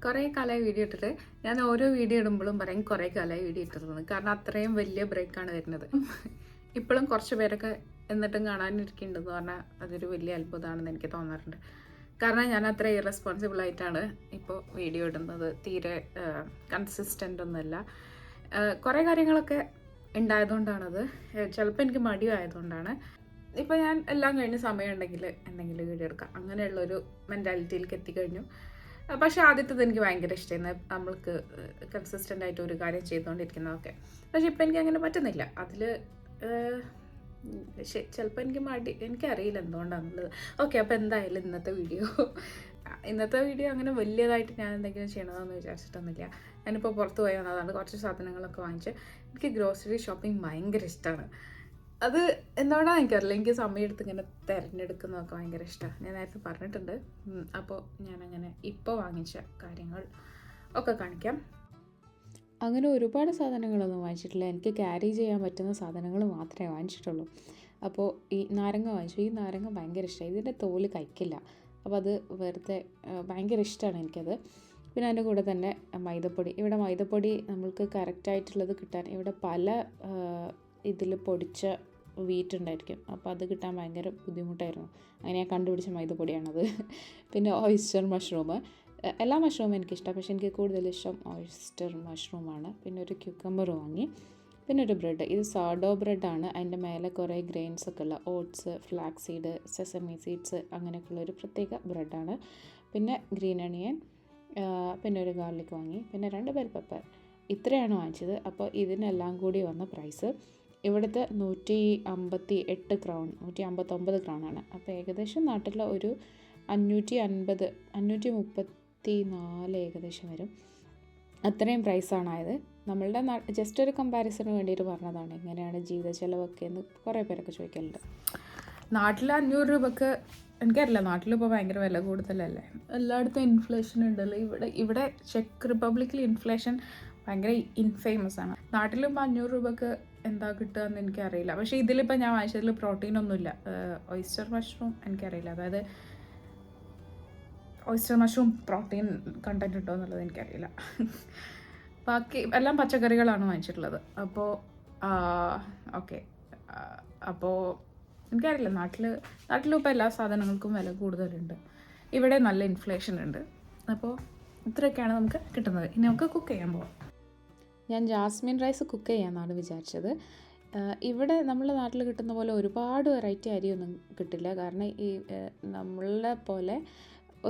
കുറേ കാലമായി വീഡിയോ ഇട്ടിട്ട് ഞാൻ ഓരോ വീഡിയോ ഇടുമ്പോഴും പറയും കുറേ കാലമായി വീഡിയോ ഇട്ടിരുന്നത്. കാരണം അത്രയും വലിയ ബ്രേക്കാണ് വരുന്നത്. ഇപ്പോഴും കുറച്ച് പേരൊക്കെ എന്നിട്ടും കാണാനിരിക്കുന്നുണ്ടെന്ന് പറഞ്ഞാൽ അതൊരു വലിയ അത്ഭുതമാണെന്ന് എനിക്ക് തോന്നാറുണ്ട്. കാരണം ഞാൻ അത്ര ഇറസ്പോൺസിബിൾ ആയിട്ടാണ് ഇപ്പോൾ വീഡിയോ ഇടുന്നത്. തീരെ കൺസിസ്റ്റൻ്റ് ഒന്നുമല്ല. കുറേ കാര്യങ്ങളൊക്കെ ഉണ്ടായതുകൊണ്ടാണത്. ചിലപ്പോൾ എനിക്ക് മടിയായതുകൊണ്ടാണ്. ഇപ്പോൾ ഞാൻ എല്ലാം കഴിഞ്ഞ് സമയമുണ്ടെങ്കിൽ എന്തെങ്കിലും വീഡിയോ എടുക്കാം അങ്ങനെയുള്ളൊരു മെൻറ്റാലിറ്റിയിലേക്ക് എത്തിക്കഴിഞ്ഞു. പക്ഷേ ആദ്യത്തേത് എനിക്ക് ഭയങ്കര ഇഷ്ടമായിരുന്നു, നമ്മൾക്ക് കൺസിസ്റ്റൻ്റ് ആയിട്ട് ഒരു കാര്യം ചെയ്തുകൊണ്ടിരിക്കുന്നതൊക്കെ. പക്ഷേ ഇപ്പം എനിക്ക് അങ്ങനെ പറ്റുന്നില്ല. അതിൽ ചിലപ്പോൾ എനിക്കറിയില്ല എന്തുകൊണ്ടാണെന്നുള്ളത്. ഓക്കെ, അപ്പോൾ എന്തായാലും ഇന്നത്തെ വീഡിയോ അങ്ങനെ വലിയതായിട്ട് ഞാൻ എന്തെങ്കിലും ചെയ്യണമെന്ന് വിചാരിച്ചിട്ടൊന്നുമില്ല. ഞാനിപ്പോൾ പുറത്ത് പോയി വന്നതാണ്, കുറച്ച് സാധനങ്ങളൊക്കെ വാങ്ങിച്ച്. എനിക്ക് ഗ്രോസറി ഷോപ്പിംഗ് ഭയങ്കര ഇഷ്ടമാണ്. അത് എന്തുകൊണ്ടാണ് എനിക്കറിയില്ല, എനിക്ക് സമയമെടുത്ത് ഇങ്ങനെ തിരഞ്ഞെടുക്കുന്നതൊക്കെ ഭയങ്കര ഇഷ്ടമാണ്. ഞാൻ നേരത്തെ പറഞ്ഞിട്ടുണ്ട്. അപ്പോൾ ഞാനങ്ങനെ ഇപ്പോൾ വാങ്ങിച്ച കാര്യങ്ങൾ ഒക്കെ കാണിക്കാം. അങ്ങനെ ഒരുപാട് സാധനങ്ങളൊന്നും വാങ്ങിച്ചിട്ടില്ല. എനിക്ക് ക്യാരി ചെയ്യാൻ പറ്റുന്ന സാധനങ്ങൾ മാത്രമേ വാങ്ങിച്ചിട്ടുള്ളൂ. അപ്പോൾ ഈ നാരങ്ങ വാങ്ങിച്ചു. ഈ നാരങ്ങ ഭയങ്കര ഇഷ്ടമായി. ഇതിൻ്റെ തോല് കഴിക്കില്ല. അപ്പോൾ അത് വെറുതെ ഭയങ്കര ഇഷ്ടമാണ് എനിക്കത്. പിന്നെ അതിൻ്റെ കൂടെ തന്നെ മൈദപ്പൊടി. ഇവിടെ മൈദപ്പൊടി നമ്മൾക്ക് കറക്റ്റായിട്ടുള്ളത് കിട്ടാൻ ഇവിടെ പല ഇതിൽ പൊടിച്ച വീറ്റ് ഉണ്ടായിരിക്കും. അപ്പോൾ അത് കിട്ടാൻ ഭയങ്കര ബുദ്ധിമുട്ടായിരുന്നു. അങ്ങനെ ഞാൻ കണ്ടുപിടിച്ച മൈദപ്പൊടിയാണത്. പിന്നെ ഓയിസ്റ്റർ മഷ്റൂം. എല്ലാ മഷ്റൂമും എനിക്കിഷ്ടമാണ്, പക്ഷേ എനിക്ക് കൂടുതൽ ഇഷ്ടം ഓയിസ്റ്റർ മഷ്റൂമാണ്. പിന്നെ ഒരു ക്യൂക്കമ്പർ വാങ്ങി. പിന്നെ ഒരു ബ്രെഡ്. ഇത് സാഡോ ബ്രെഡാണ്. അതിൻ്റെ മേലെ കുറേ ഗ്രെയിൻസ് ഒക്കെ ഉള്ള oats, flax seed, sesame seeds അങ്ങനെയൊക്കെയുള്ള ഒരു പ്രത്യേക ബ്രെഡാണ്. പിന്നെ ഗ്രീൻ അണിയൻ, പിന്നെ ഒരു ഗാർലിക് വാങ്ങി, പിന്നെ 2 ബെൽ പെപ്പർ. ഇത്രയാണ് വാങ്ങിച്ചത്. അപ്പോൾ ഇതിനെല്ലാം കൂടി വന്ന പ്രൈസ് ഇവിടുത്തെ 158 ക്രൗൺ, 159 ക്രൗണാണ്. അപ്പോൾ ഏകദേശം നാട്ടിലെ ഒരു 550, 534 ഏകദേശം വരും. അത്രയും പ്രൈസാണായത്. നമ്മളുടെ ജസ്റ്റ് ഒരു കമ്പാരിസണിന് വേണ്ടിയിട്ട് പറഞ്ഞതാണ്. എങ്ങനെയാണ് ജീവിത ചെലവൊക്കെ എന്ന് കുറേ പേരൊക്കെ ചോദിക്കലുണ്ട്. നാട്ടിൽ 500 രൂപക്ക് എനിക്കറിയില്ല, നാട്ടിലിപ്പോൾ ഭയങ്കര വില കൂടുതലല്ലേ, എല്ലായിടത്തും ഇൻഫ്ലേഷൻ ഉണ്ടല്ലോ. ഇവിടെ ചെക്ക് റിപ്പബ്ലിക്കിൽ ഇൻഫ്ലേഷൻ ഭയങ്കര ഇൻഫേമസ് ആണ്. നാട്ടിലിപ്പോൾ 500 രൂപക്ക് എന്താ കിട്ടുക എന്ന് എനിക്കറിയില്ല. പക്ഷേ ഇതിലിപ്പോൾ ഞാൻ വാങ്ങിച്ചതിൽ പ്രോട്ടീനൊന്നുമില്ല. ഓയിസ്റ്റർ മഷ്റൂം എനിക്കറിയില്ല, അതായത് ഓയിസ്റ്റർ മഷ്റൂം പ്രോട്ടീൻ കണ്ടൻറ്റ് ഉണ്ടോ എന്നുള്ളത് എനിക്കറിയില്ല. ബാക്കി എല്ലാം പച്ചക്കറികളാണ് വാങ്ങിച്ചിട്ടുള്ളത്. അപ്പോൾ ഓക്കെ, അപ്പോൾ എനിക്കറിയില്ല, നാട്ടിലും ഇപ്പോൾ എല്ലാ സാധനങ്ങൾക്കും വില കൂടുതലുണ്ട്. ഇവിടെ നല്ല ഇൻഫ്ലേഷൻ ഉണ്ട്. അപ്പോൾ ഇത്രയൊക്കെയാണ് നമുക്ക് കിട്ടുന്നത്. ഇനി നമുക്ക് കുക്ക് ചെയ്യാൻ പോകാം. ഞാൻ ജാസ്മിൻ റൈസ് കുക്ക് ചെയ്യാമെന്നാണ് വിചാരിച്ചത്. ഇവിടെ നമ്മുടെ നാട്ടിൽ കിട്ടുന്ന പോലെ ഒരുപാട് വെറൈറ്റി അരിയൊന്നും കിട്ടില്ല. കാരണം ഈ നമ്മളെ പോലെ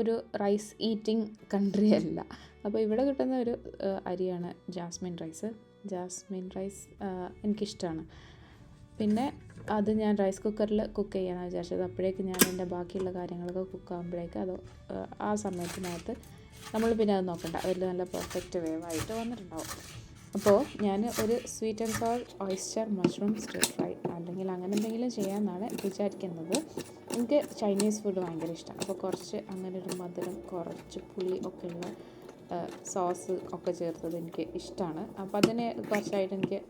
ഒരു റൈസ് ഈറ്റിംഗ് കൺട്രി അല്ല. അപ്പോൾ ഇവിടെ കിട്ടുന്ന ഒരു അരിയാണ് ജാസ്മിൻ റൈസ്. എനിക്കിഷ്ടമാണ്. പിന്നെ അത് ഞാൻ റൈസ് കുക്കറിൽ കുക്ക് ചെയ്യാമെന്ന് വിചാരിച്ചത്. അപ്പോഴേക്ക് ഞാൻ എൻ്റെ ബാക്കിയുള്ള കാര്യങ്ങളൊക്കെ കുക്കാകുമ്പോഴേക്ക് അത് ആ സമയത്തിനകത്ത് നമ്മൾ പിന്നെ അത് നോക്കണ്ട, അതിൽ നല്ല പെർഫെക്റ്റ് വേവായിട്ട് വന്നിട്ടുണ്ടാവും. അപ്പോൾ ഞാൻ ഒരു sweet and sour oyster mushroom stir fry അല്ലെങ്കിൽ അങ്ങനെ എന്തെങ്കിലും ചെയ്യാമെന്നാണ് വിചാരിക്കുന്നത്. എനിക്ക് ചൈനീസ് ഫുഡ് ഭയങ്കര ഇഷ്ടമാണ്. അപ്പോൾ കുറച്ച് അങ്ങനെ ഒരു മധുരം, കുറച്ച് പുളി ഒക്കെ ഉള്ള സോസ് ഒക്കെ ചേർത്തത് എനിക്ക് ഇഷ്ടമാണ്. അപ്പോൾ അതിന് കുറച്ചായിട്ട് എനിക്ക്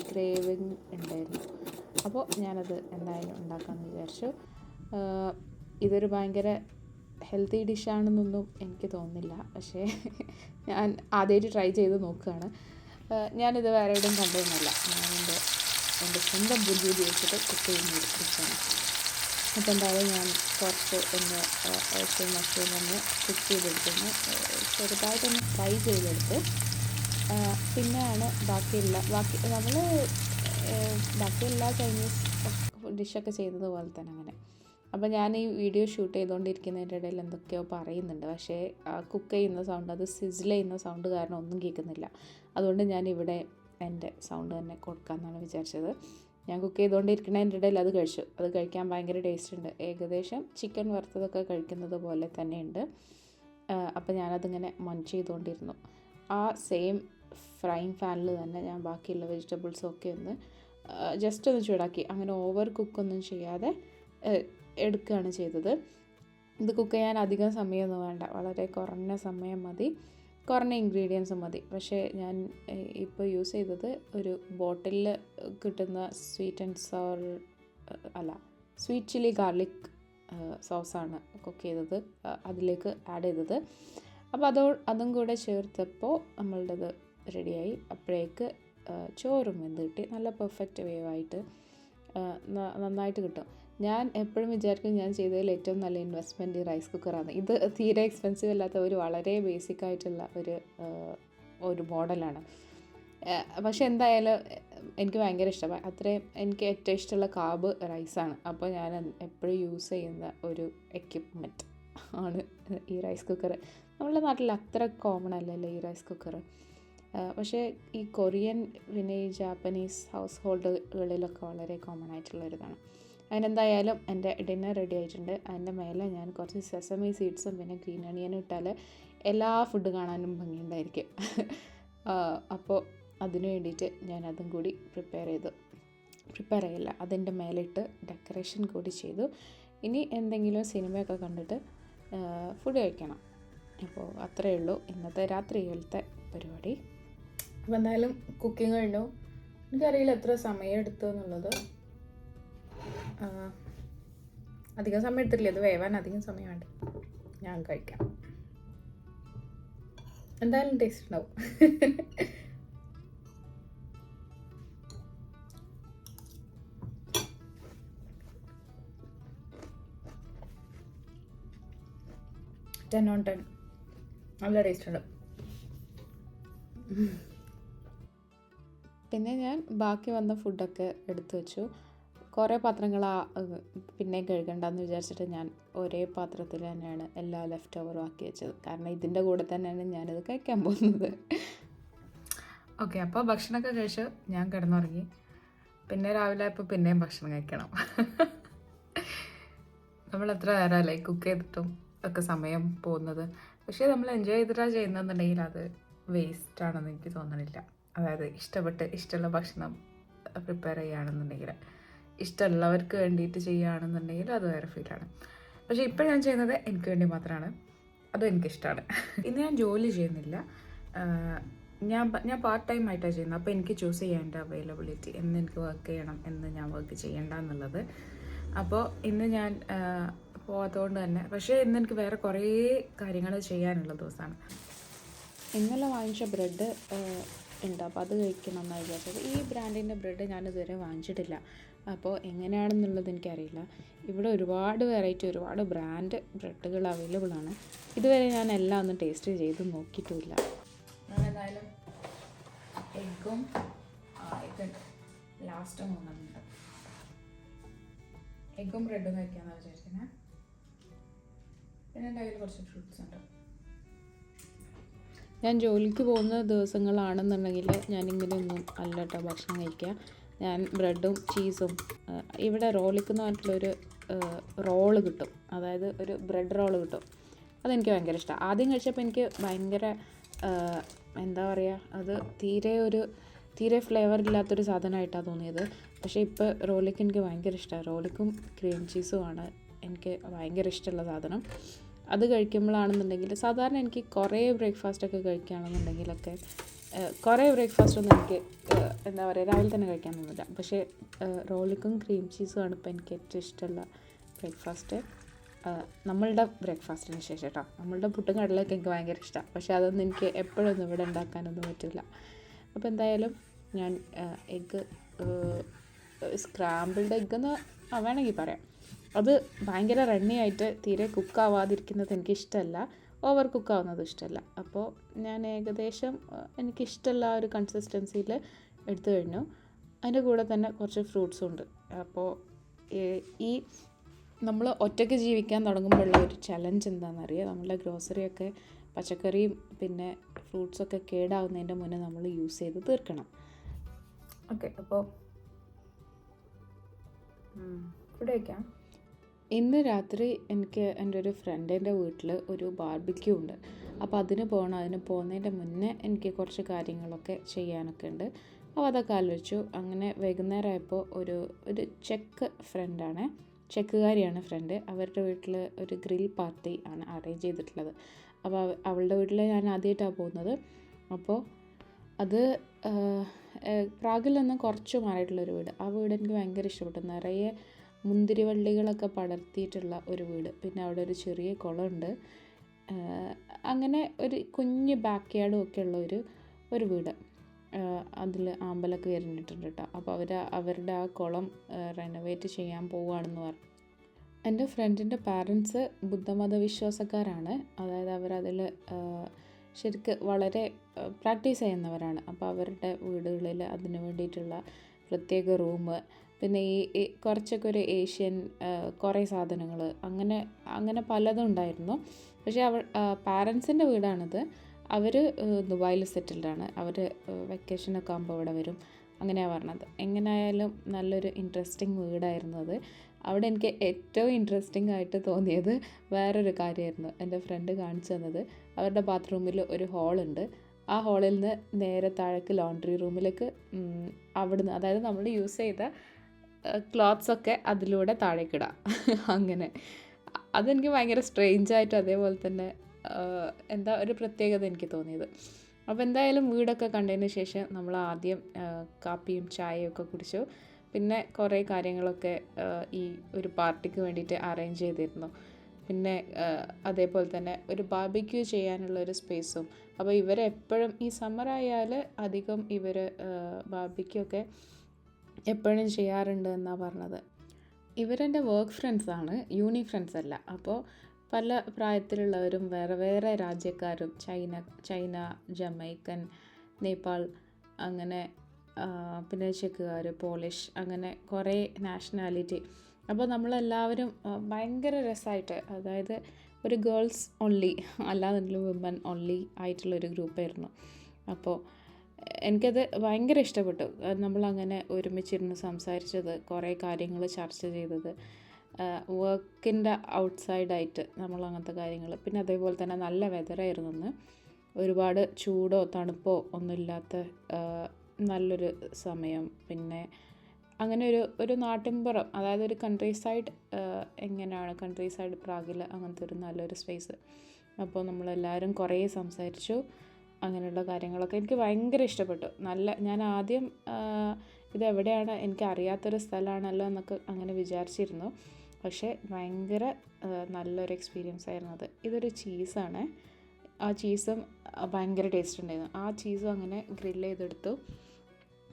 ക്രേവിങ് ഉണ്ടായിരുന്നു. അപ്പോൾ ഞാനത് എന്തായാലും ഉണ്ടാക്കാമെന്ന് വിചാരിച്ചു. ഇതൊരു ഭയങ്കര ഹെൽത്തി ഡിഷാണെന്നൊന്നും എനിക്ക് തോന്നുന്നില്ല, പക്ഷേ ഞാൻ ആദ്യമായിട്ട് ട്രൈ ചെയ്ത് നോക്കുകയാണ്. ഞാനിത് വേറെ എവിടെയും കണ്ടതൊന്നുമല്ല. ഞാൻ എൻ്റെ സ്വന്തം ബുദ്ധി ഉപയോഗിച്ചിട്ട് കുക്ക് ചെയ്യുന്ന ഒരു ഡിഷാണ്. അപ്പോൾ എന്തായാലും ഞാൻ കുറച്ച് ഓയിസ്റ്റർ മഷ്റൂം ഒന്ന് കുക്ക് ചെയ്തെടുക്കുന്നു, ചെറുതായിട്ടൊന്ന് ഫ്രൈ ചെയ്തെടുത്ത് പിന്നെയാണ് ബാക്കി എല്ലാ ചൈനീസ് ഡിഷൊക്കെ ചെയ്യുന്നത് പോലെ തന്നെ അങ്ങനെ. അപ്പോൾ ഞാൻ ഈ വീഡിയോ ഷൂട്ട് ചെയ്തുകൊണ്ടിരിക്കുന്നതിൻ്റെ ഇടയിൽ എന്തൊക്കെയോ പറയുന്നുണ്ട്, പക്ഷേ കുക്ക് ചെയ്യുന്ന സൗണ്ട്, അത് സിസിൽ ചെയ്യുന്ന സൗണ്ട് കാരണം ഒന്നും കേൾക്കുന്നില്ല. അതുകൊണ്ട് ഞാൻ ഇവിടെ എൻ്റെ സൗണ്ട് തന്നെ കൊടുക്കാമെന്നാണ് വിചാരിച്ചത്. ഞാൻ കുക്ക് ചെയ്തുകൊണ്ടിരിക്കുന്നതിൻ്റെ ഇടയിൽ അത് കഴിച്ചു. അത് കഴിക്കാൻ ഭയങ്കര ടേസ്റ്റ് ഉണ്ട്. ഏകദേശം ചിക്കൻ വറുത്തതൊക്കെ കഴിക്കുന്നത് പോലെ തന്നെയുണ്ട്. അപ്പോൾ ഞാനതിങ്ങനെ മഞ്ച് ചെയ്തുകൊണ്ടിരുന്നു. ആ സെയിം ഫ്രൈങ് പാനിൽ തന്നെ ഞാൻ ബാക്കിയുള്ള വെജിറ്റബിൾസൊക്കെ ഒന്ന് ജസ്റ്റ് ഒന്ന് ചൂടാക്കി, അങ്ങനെ ഓവർ കുക്കൊന്നും ചെയ്യാതെ എടുക്കുകയാണ് ചെയ്തത്. ഇത് കുക്ക് ചെയ്യാൻ അധികം സമയമൊന്നും വേണ്ട, വളരെ കുറഞ്ഞ സമയം മതി, കുറഞ്ഞ ഇൻഗ്രീഡിയൻസ് മതി. പക്ഷേ ഞാൻ ഇപ്പോൾ യൂസ് ചെയ്തത് ഒരു ബോട്ടിലിൽ കിട്ടുന്ന സ്വീറ്റ് ചില്ലി ഗാർലിക് സോസാണ് കുക്ക് ചെയ്തത്, അതിലേക്ക് ആഡ് ചെയ്തത്. അപ്പോൾ അതും കൂടെ ചേർത്തപ്പോൾ നമ്മളുടേത് റെഡിയായി. അപ്പോഴേക്ക് ചോറും വെന്ത് കിട്ടി. നല്ല പെർഫെക്റ്റ് വേവായിട്ട് നന്നായിട്ട് കിട്ടും. ഞാൻ എപ്പോഴും വിചാരിക്കും ഞാൻ ചെയ്തതിൽ ഏറ്റവും നല്ല ഇൻവെസ്റ്റ്മെൻറ്റ് ഈ റൈസ് കുക്കറാണ്. ഇത് തീരെ എക്സ്പെൻസീവ് അല്ലാത്ത ഒരു വളരെ ബേസിക് ആയിട്ടുള്ള ഒരു മോഡലാണ്. പക്ഷെ എന്തായാലും എനിക്ക് ഭയങ്കര ഇഷ്ടമായി. അത്രയും എനിക്ക് ഏറ്റവും ഇഷ്ടമുള്ള കാർബ് റൈസാണ്. അപ്പോൾ ഞാൻ എപ്പോഴും യൂസ് ചെയ്യുന്ന ഒരു എക്യുപ്മെൻറ്റ് ആണ് ഈ റൈസ് കുക്കർ. നമ്മുടെ നാട്ടിൽ അത്ര കോമൺ അല്ലല്ലോ ഈ റൈസ് കുക്കർ. പക്ഷേ ഈ കൊറിയൻ പിന്നെ ഈ ജാപ്പനീസ് ഹൗസ് ഹോൾഡുകളിലൊക്കെ വളരെ കോമൺ ആയിട്ടുള്ളൊരിതാണ്. അതിനെന്തായാലും എൻ്റെ ഡിന്നർ റെഡി ആയിട്ടുണ്ട്. അതിൻ്റെ മേലെ ഞാൻ കുറച്ച് സെസമി സീഡ്സും പിന്നെ ഗ്രീൻ അണിയനും ഇട്ടാൽ എല്ലാ ഫുഡ് കാണാനും ഭംഗിയുണ്ടായിരിക്കും. അപ്പോൾ അതിന് വേണ്ടിയിട്ട് ഞാൻ അതും കൂടി പ്രിപ്പയർ ചെയ്യില്ല, അതിൻ്റെ മേലിട്ട് ഡെക്കറേഷൻ കൂടി ചെയ്തു. ഇനി എന്തെങ്കിലും സിനിമയൊക്കെ കണ്ടിട്ട് ഫുഡ് കഴിക്കണം. അപ്പോൾ അത്രയേ ഉള്ളൂ ഇന്നത്തെ രാത്രിയിലത്തെ പരിപാടി. അപ്പോൾ എന്തായാലും കുക്കിംഗ് കഴിഞ്ഞു. എനിക്കറിയില്ല എത്ര സമയം എടുത്തു എന്നുള്ളത്. അധികം സമയം എടുത്തിട്ടില്ല, ഇത് വേവാൻ അധികം സമയം വേണ്ട. ഞാൻ കഴിക്കാം, എന്തായാലും ടേസ്റ്റ് ഉണ്ടാവും. ടെൻ ഓൺ ടെൻ, നല്ല ടേസ്റ്റ് ഉണ്ട്. പിന്നെ ഞാൻ ബാക്കി വന്ന ഫുഡൊക്കെ എടുത്തു വെച്ചു. കുറേ പാത്രങ്ങൾ പിന്നെ കഴുകണ്ടെന്ന് വിചാരിച്ചിട്ട് ഞാൻ ഒരേ പാത്രത്തിൽ തന്നെയാണ് എല്ലാ ലെഫ്റ്റ് ഓവറും ആക്കി വെച്ചത്. കാരണം ഇതിൻ്റെ കൂടെ തന്നെയാണ് ഞാനിത് കഴിക്കാൻ പോകുന്നത്. ഓക്കെ, അപ്പോൾ ഭക്ഷണമൊക്കെ കഴിച്ച് ഞാൻ കിടന്നുറങ്ങി. പിന്നെ രാവിലെ ഇപ്പോൾ പിന്നെയും ഭക്ഷണം കഴിക്കണം. നമ്മൾ എത്ര നേരമല്ലേ കുക്ക് ചെയ്തിട്ടും ഒക്കെ സമയം പോകുന്നത്. പക്ഷേ നമ്മൾ എൻജോയ് ചെയ്തിട്ടാണ് ചെയ്യുന്നതെന്നുണ്ടെങ്കിൽ അത് വേസ്റ്റ് ആണെന്ന് എനിക്ക് തോന്നണില്ല. അതായത് ഇഷ്ടമുള്ള ഭക്ഷണം പ്രിപ്പയർ ചെയ്യുകയാണെന്നുണ്ടെങ്കിൽ, ഇഷ്ടമുള്ളവർക്ക് വേണ്ടിയിട്ട് ചെയ്യുകയാണെന്നുണ്ടെങ്കിൽ അത് വേറെ ഫീലാണ്. പക്ഷേ ഇപ്പോൾ ഞാൻ ചെയ്യുന്നത് എനിക്ക് വേണ്ടി മാത്രമാണ്, അതും എനിക്കിഷ്ടമാണ്. ഇന്ന് ഞാൻ ജോലി ചെയ്യുന്നില്ല, ഞാൻ പാർട്ട് ടൈം ആയിട്ടാണ് ചെയ്യുന്നത്. അപ്പോൾ എനിക്ക് ചൂസ് ചെയ്യാൻ എൻ്റെ അവൈലബിലിറ്റി, എന്ന് എനിക്ക് വർക്ക് ചെയ്യണം, എന്ന് ഞാൻ വർക്ക് ചെയ്യേണ്ട എന്നുള്ളത്. അപ്പോൾ ഇന്ന് ഞാൻ പോകാത്തതുകൊണ്ട് തന്നെ, പക്ഷേ ഇന്ന് എനിക്ക് വേറെ കുറേ കാര്യങ്ങൾ ചെയ്യാനുള്ള ദിവസമാണ്. ഇന്നലെ വാങ്ങിച്ച ബ്രെഡ് ഉണ്ട്, അപ്പോൾ അത് കഴിക്കണം എന്നാണ് വിചാരിച്ചത്. ഈ ബ്രാൻഡിൻ്റെ ബ്രെഡ് ഞാനിതുവരെ വാങ്ങിച്ചിട്ടില്ല, അപ്പോൾ എങ്ങനെയാണെന്നുള്ളത് എനിക്കറിയില്ല. ഇവിടെ ഒരുപാട് വെറൈറ്റി, ഒരുപാട് ബ്രാൻഡ് ബ്രെഡുകൾ അവൈലബിൾ ആണ്. ഇതുവരെ ഞാൻ എല്ലാം ഒന്നും ടേസ്റ്റ് ചെയ്ത് നോക്കിയിട്ടുമില്ല. ഞാൻ ഏതായാലും എഗ്ഗും ലാസ്റ്റ് മൂന്നുണ്ട്, എഗ്ഗും ബ്രെഡും കഴിക്കാമെന്ന് വിചാരിക്കുന്നത്. പിന്നെ എൻ്റെ കയ്യിൽ കുറച്ച് ഫ്രൂട്ട്സ് ഉണ്ട്. ഞാൻ ജോലിക്ക് പോകുന്ന ദിവസങ്ങളാണെന്നുണ്ടെങ്കിൽ ഞാനിങ്ങനെയൊന്നും അല്ല കേട്ടോ ഭക്ഷണം കഴിക്കുക. ഞാൻ ബ്രെഡും ചീസും, ഇവിടെ റോളിക്കെന്ന് പറഞ്ഞിട്ടുള്ളൊരു റോള് കിട്ടും, അതായത് ഒരു ബ്രെഡ് റോള് കിട്ടും. അതെനിക്ക് ഭയങ്കര ഇഷ്ടമാണ്. ആദ്യം കഴിച്ചപ്പോൾ എനിക്ക് ഭയങ്കര എന്താ പറയുക, അത് തീരെ ഫ്ലേവർ ഇല്ലാത്തൊരു സാധനമായിട്ടാണ് തോന്നിയത്. പക്ഷേ ഇപ്പോൾ റോളിക്ക് എനിക്ക് ഭയങ്കര ഇഷ്ടമാണ്. റോളിക്കും ക്രീം ചീസുമാണ് എനിക്ക് ഭയങ്കര ഇഷ്ടമുള്ള സാധനം. അത് കഴിക്കുമ്പോഴാണെന്നുണ്ടെങ്കിൽ, സാധാരണ എനിക്ക് കുറേ ബ്രേക്ക്ഫാസ്റ്റൊക്കെ കഴിക്കുകയാണെന്നുണ്ടെങ്കിലൊക്കെ, കുറേ ബ്രേക്ക്ഫാസ്റ്റൊന്നും എനിക്ക് എന്താ പറയുക രാവിലെ തന്നെ കഴിക്കാൻ തോന്നില്ല. പക്ഷേ റോളിക്കും ക്രീം ചീസുമാണ് ഇപ്പോൾ എനിക്ക് ഏറ്റവും ഇഷ്ടമുള്ള ബ്രേക്ക്ഫാസ്റ്റ്. നമ്മളുടെ ബ്രേക്ക്ഫാസ്റ്റിന് ശേഷം കേട്ടോ. നമ്മളുടെ പുട്ടും കടലൊക്കെ എനിക്ക് ഭയങ്കര ഇഷ്ടമാണ്, പക്ഷേ അതൊന്നും എനിക്ക് എപ്പോഴൊന്നും ഇവിടെ ഉണ്ടാക്കാനൊന്നും പറ്റില്ല. അപ്പോൾ എന്തായാലും ഞാൻ എഗ്ഗ് സ്ക്രാമ്പിൾഡ് എഗ്ഗെന്ന് വേണമെങ്കിൽ പറയാം. അത് ഭയങ്കര റണ്ണിയായിട്ട് തീരെ കുക്കാവാതിരിക്കുന്നത് എനിക്കിഷ്ടമല്ല, ഓവർ കുക്കാവുന്നത് ഇഷ്ടമല്ല. അപ്പോൾ ഞാൻ ഏകദേശം എനിക്കിഷ്ടമുള്ള ആ ഒരു കൺസിസ്റ്റൻസിയിൽ എടുത്തു കഴിഞ്ഞു. അതിൻ്റെ കൂടെ തന്നെ കുറച്ച് ഫ്രൂട്ട്സും ഉണ്ട്. അപ്പോൾ ഈ നമ്മൾ ഒറ്റയ്ക്ക് ജീവിക്കാൻ തുടങ്ങുമ്പോഴുള്ള ഒരു ചലഞ്ച് എന്താണെന്നറിയാം, നമ്മളുടെ ഗ്രോസറിയൊക്കെ പച്ചക്കറിയും പിന്നെ ഫ്രൂട്ട്സൊക്കെ കേടാവുന്നതിൻ്റെ മുന്നേ നമ്മൾ യൂസ് ചെയ്ത് തീർക്കണം. ഓക്കെ, അപ്പോൾ ഫുഡ് കഴിക്കാം. ഇന്ന് രാത്രി എനിക്ക് എൻ്റെ ഒരു ഫ്രണ്ടിൻ്റെ വീട്ടിൽ ഒരു ബാർബിക്യൂ ഉണ്ട്. അപ്പോൾ അതിന് പോകുന്നതിൻ്റെ മുന്നേ എനിക്ക് കുറച്ച് കാര്യങ്ങളൊക്കെ ചെയ്യാനൊക്കെ ഉണ്ട്. അപ്പോൾ അതൊക്കെ ആലോചിച്ചു. അങ്ങനെ വൈകുന്നേരമായപ്പോൾ ഒരു ചെക്കുകാരിയാണ് ഫ്രണ്ട്. അവരുടെ വീട്ടിൽ ഒരു ഗ്രിൽ പാർട്ടി ആണ് അറേഞ്ച് ചെയ്തിട്ടുള്ളത്. അപ്പോൾ അവളുടെ വീട്ടിൽ ഞാൻ ആദ്യമായിട്ടാണ് പോകുന്നത്. അപ്പോൾ അത് പ്രാഗിൽ നിന്ന് കുറച്ച് മാറിയിട്ടുള്ളൊരു വീട്. ആ വീട് എനിക്ക് ഭയങ്കര ഇഷ്ടപ്പെട്ടു. നിറയെ മുന്തിരിവള്ളികളൊക്കെ പടർത്തിയിട്ടുള്ള ഒരു വീട്. പിന്നെ അവിടെ ഒരു ചെറിയ കുളമുണ്ട്. അങ്ങനെ ഒരു കുഞ്ഞ് ബാക്ക് യാർഡും ഒക്കെ ഉള്ള ഒരു വീട്. അതിൽ ആമ്പലൊക്കെ വരുന്നിട്ടുണ്ട് കേട്ടോ. അപ്പോൾ അവരുടെ ആ കുളം റെനോവേറ്റ് ചെയ്യാൻ പോവുകയാണെന്ന് പറഞ്ഞു. എൻ്റെ ഫ്രണ്ടിൻ്റെ പാരൻസ് ബുദ്ധമത വിശ്വാസക്കാരാണ്. അതായത് അവരതിൽ ശരിക്ക് വളരെ പ്രാക്ടീസ് ചെയ്യുന്നവരാണ്. അപ്പോൾ അവരുടെ വീടുകളിൽ അതിന് വേണ്ടിയിട്ടുള്ള പ്രത്യേക റൂം, പിന്നെ ഈ കുറച്ചൊക്കെ ഒരു ഏഷ്യൻ കുറേ സാധനങ്ങൾ അങ്ങനെ പലതും ഉണ്ടായിരുന്നു. പക്ഷേ പാരൻസിൻ്റെ വീടാണിത്. അവർ ദുബായിൽ സെറ്റിൽഡാണ്. അവർ വെക്കേഷനൊക്കെ ആകുമ്പോൾ ഇവിടെ വരും, അങ്ങനെയാണ് പറഞ്ഞത്. എങ്ങനെയായാലും നല്ലൊരു ഇൻട്രസ്റ്റിംഗ് വീടായിരുന്നു അത്. അവിടെ എനിക്ക് ഏറ്റവും ഇൻട്രസ്റ്റിംഗ് ആയിട്ട് തോന്നിയത് വേറൊരു കാര്യമായിരുന്നു. എൻ്റെ ഫ്രണ്ട് കാണിച്ചു തന്നത്, അവരുടെ ബാത്റൂമിൽ ഒരു ഹോളുണ്ട്. ആ ഹോളിൽ നിന്ന് നേരെ താഴേക്ക് ലോണ്ട്രി റൂമിലേക്ക് അവിടുന്ന്, അതായത് നമ്മൾ യൂസ് ചെയ്ത ക്ലോത്ത്സൊക്കെ അതിലൂടെ താഴേക്കിടാം. അങ്ങനെ അതെനിക്ക് ഭയങ്കര സ്ട്രേഞ്ചായിട്ട്, അതേപോലെ തന്നെ എന്താ ഒരു പ്രത്യേകത എനിക്ക് തോന്നിയത്. അപ്പോൾ എന്തായാലും വീടൊക്കെ കണ്ടതിന് ശേഷം നമ്മൾ ആദ്യം കാപ്പിയും ചായയും ഒക്കെ കുടിച്ചു. പിന്നെ കുറേ കാര്യങ്ങളൊക്കെ ഈ ഒരു പാർട്ടിക്ക് വേണ്ടിയിട്ട് അറേഞ്ച് ചെയ്തിരുന്നു. പിന്നെ അതേപോലെ തന്നെ ഒരു ബാർബിക്യൂ ചെയ്യാനുള്ള ഒരു സ്പേസും. അപ്പോൾ ഇവരെപ്പോഴും ഈ സമ്മറായാൽ അധികം ഇവർ ബാർബിക്യൂ ഒക്കെ എപ്പോഴും ചെയ്യാറുണ്ട് എന്നാണ് പറഞ്ഞത്. ഇവരെൻ്റെ വർക്ക് ഫ്രണ്ട്സാണ്, യൂണി ഫ്രണ്ട്സ് അല്ല. അപ്പോൾ പല പ്രായത്തിലുള്ളവരും വേറെ വേറെ രാജ്യക്കാരും, ചൈന, ജമൈക്കൻ, നേപ്പാൾ, അങ്ങനെ പിന്നെ ചെക്കുകാർ, പോളിഷ്, അങ്ങനെ കുറേ നാഷണാലിറ്റി. അപ്പോൾ നമ്മളെല്ലാവരും ഭയങ്കര രസമായിട്ട്, അതായത് ഒരു ഗേൾസ് ഓൺലി അല്ലാന്നുണ്ടെങ്കിലും വിമൻ ഓൺലി ആയിട്ടുള്ളൊരു ഗ്രൂപ്പായിരുന്നു. അപ്പോൾ എനിക്കത് ഭയങ്കര ഇഷ്ടപ്പെട്ടു. നമ്മളങ്ങനെ ഒരുമിച്ചിരുന്ന് സംസാരിച്ചത്, കുറേ കാര്യങ്ങൾ ചർച്ച ചെയ്തത്, വർക്കിൻ്റെ ഔട്ട്സൈഡായിട്ട് നമ്മൾ അങ്ങനത്തെ കാര്യങ്ങൾ. പിന്നെ അതേപോലെ തന്നെ നല്ല വെതറായിരുന്നു അന്ന്. ഒരുപാട് ചൂടോ തണുപ്പോ ഒന്നുമില്ലാത്ത നല്ലൊരു സമയം. പിന്നെ അങ്ങനെ ഒരു നാട്ടിൻപുറം, അതായത് ഒരു കൺട്രി സൈഡ്, എങ്ങനെയാണ് കൺട്രി സൈഡ് പ്രാഗിൽ അങ്ങനത്തെ ഒരു നല്ലൊരു സ്പേസ്. അപ്പോൾ നമ്മളെല്ലാവരും കുറേ സംസാരിച്ചു. അങ്ങനെയുള്ള കാര്യങ്ങളൊക്കെ എനിക്ക് ഭയങ്കര ഇഷ്ടപ്പെട്ടു. ഞാൻ ആദ്യം ഇതെവിടെയാണ്, എനിക്ക് അറിയാത്തൊരു സ്ഥലമാണല്ലോ എന്നൊക്കെ അങ്ങനെ വിചാരിച്ചിരുന്നു. പക്ഷേ ഭയങ്കര നല്ലൊരു എക്സ്പീരിയൻസ് ആയിരുന്നു അത്. ഇതൊരു ചീസാണ്. ആ ചീസും ഭയങ്കര ടേസ്റ്റ് ഉണ്ടായിരുന്നു. ആ ചീസും അങ്ങനെ ഗ്രില്ല് ചെയ്തെടുത്തു.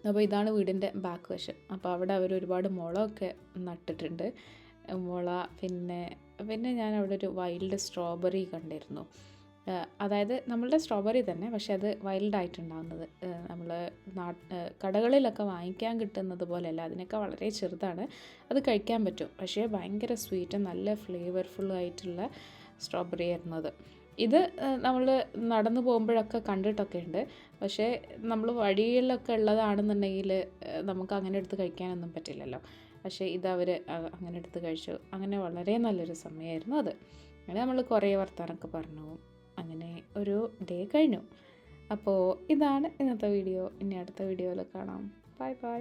അപ്പോൾ ഇതാണ് വീടിൻ്റെ ബാക്ക് വശം. അപ്പോൾ അവിടെ അവർ ഒരുപാട് മുളകൊക്കെ നട്ടിട്ടുണ്ട്. മുള, പിന്നെ ഞാൻ അവിടെ ഒരു വൈൽഡ് സ്ട്രോബെറി കണ്ടിരുന്നു. അതായത് നമ്മളുടെ സ്ട്രോബെറി തന്നെ, പക്ഷെ അത് വൈൽഡായിട്ടുണ്ടാകുന്നത്. നമ്മൾ കടകളിലൊക്കെ വാങ്ങിക്കാൻ കിട്ടുന്നത് പോലെയല്ല, അതിനൊക്കെ വളരെ ചെറുതാണ്. അത് കഴിക്കാൻ പറ്റും, പക്ഷേ ഭയങ്കര സ്വീറ്റ്, നല്ല ഫ്ലേവർഫുള്ളായിട്ടുള്ള സ്ട്രോബെറി ആയിരുന്നത്. ഇത് നമ്മൾ നടന്നു പോകുമ്പോഴൊക്കെ കണ്ടിട്ടൊക്കെ ഉണ്ട്. പക്ഷേ നമ്മൾ വഴിയിലൊക്കെ ഉള്ളതാണെന്നുണ്ടെങ്കിൽ നമുക്ക് അങ്ങനെ എടുത്ത് കഴിക്കാനൊന്നും പറ്റില്ലല്ലോ. പക്ഷേ ഇതവർ അങ്ങനെ എടുത്ത് കഴിച്ചു. അങ്ങനെ വളരെ നല്ലൊരു സമയമായിരുന്നു അത്. അങ്ങനെ നമ്മൾ കുറേ വർത്തമാനമൊക്കെ പറഞ്ഞു. അങ്ങനെ ഒരു ഡേ കഴിഞ്ഞു. അപ്പോൾ ഇതാണ് ഇന്നത്തെ വീഡിയോ. ഇനി അടുത്ത വീഡിയോയിൽ കാണാം. Bye bye.